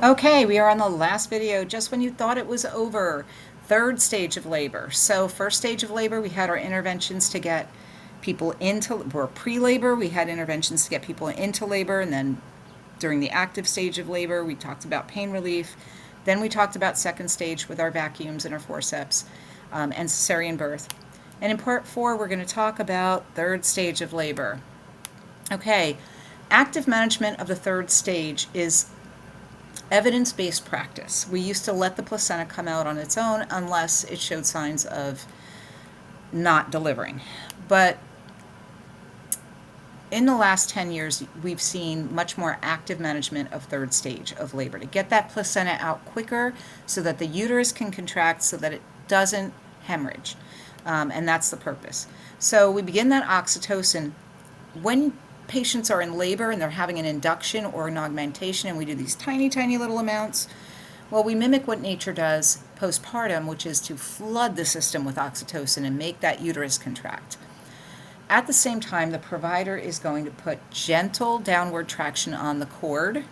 Okay, we are on the last video, just when you thought it was over. Third stage of labor. So first stage of labor, we had our interventions to get people we're pre-labor, we had interventions to get people into labor, and then during the active stage of labor, we talked about pain relief. Then we talked about second stage with our vacuums and our forceps, and cesarean birth. And in part 4, we're going to talk about third stage of labor. Okay, active management of the third stage is evidence-based practice. We used to let the placenta come out on its own unless it showed signs of not delivering. But in the last 10 years, we've seen much more active management of third stage of labor to get that placenta out quicker so that the uterus can contract so that it doesn't hemorrhage. And that's the purpose. So we begin that oxytocin when patients are in labor and they're having an induction or an augmentation, and we do these tiny, tiny little amounts. Well, we mimic what nature does postpartum, which is to flood the system with oxytocin and make that uterus contract. At the same time, the provider is going to put gentle downward traction on the cord,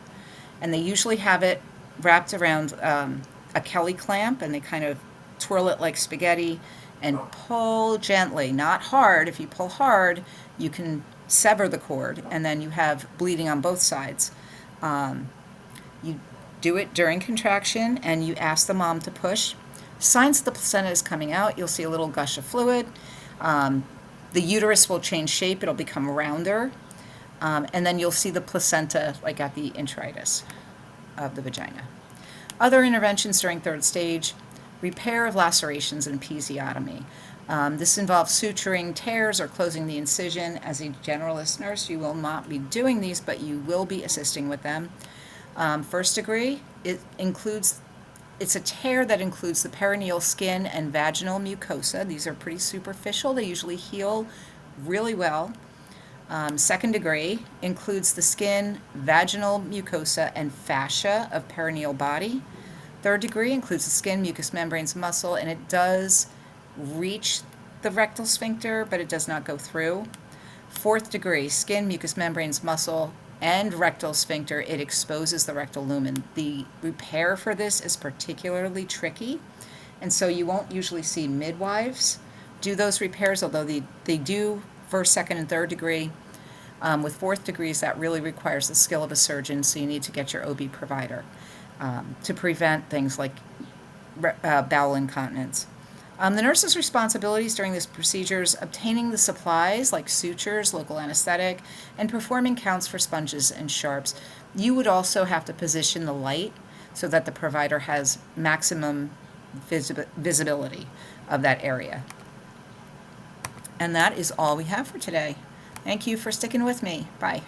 and they usually have it wrapped around a Kelly clamp, and they kind of twirl it like spaghetti and pull gently, not hard. If you pull hard, you can sever the cord, and then you have bleeding on both sides. You do it during contraction, and you ask the mom to push. Signs that the placenta is coming out, you'll see a little gush of fluid. The uterus will change shape, it'll become rounder, and then you'll see the placenta like at the introitus of the vagina. Other interventions during third stage: repair of lacerations and episiotomy. This involves suturing tears or closing the incision. As a generalist nurse, you will not be doing these, but you will be assisting with them. First degree, it's a tear that includes the perineal skin and vaginal mucosa. These are pretty superficial. They usually heal really well. Second degree includes the skin, vaginal mucosa, and fascia of perineal body. Third degree includes the skin, mucous membranes, muscle, and it does reach the rectal sphincter, but it does not go through. Fourth degree, skin, mucous membranes, muscle, and rectal sphincter. It exposes the rectal lumen. The repair for this is particularly tricky, and so you won't usually see midwives do those repairs, although they do first, second, and third degree. With fourth degrees, that really requires the skill of a surgeon, so you need to get your OB provider to prevent things like bowel incontinence. The nurse's responsibilities during this procedure is obtaining the supplies like sutures, local anesthetic, and performing counts for sponges and sharps. You would also have to position the light so that the provider has maximum visibility of that area. And that is all we have for today. Thank you for sticking with me. Bye.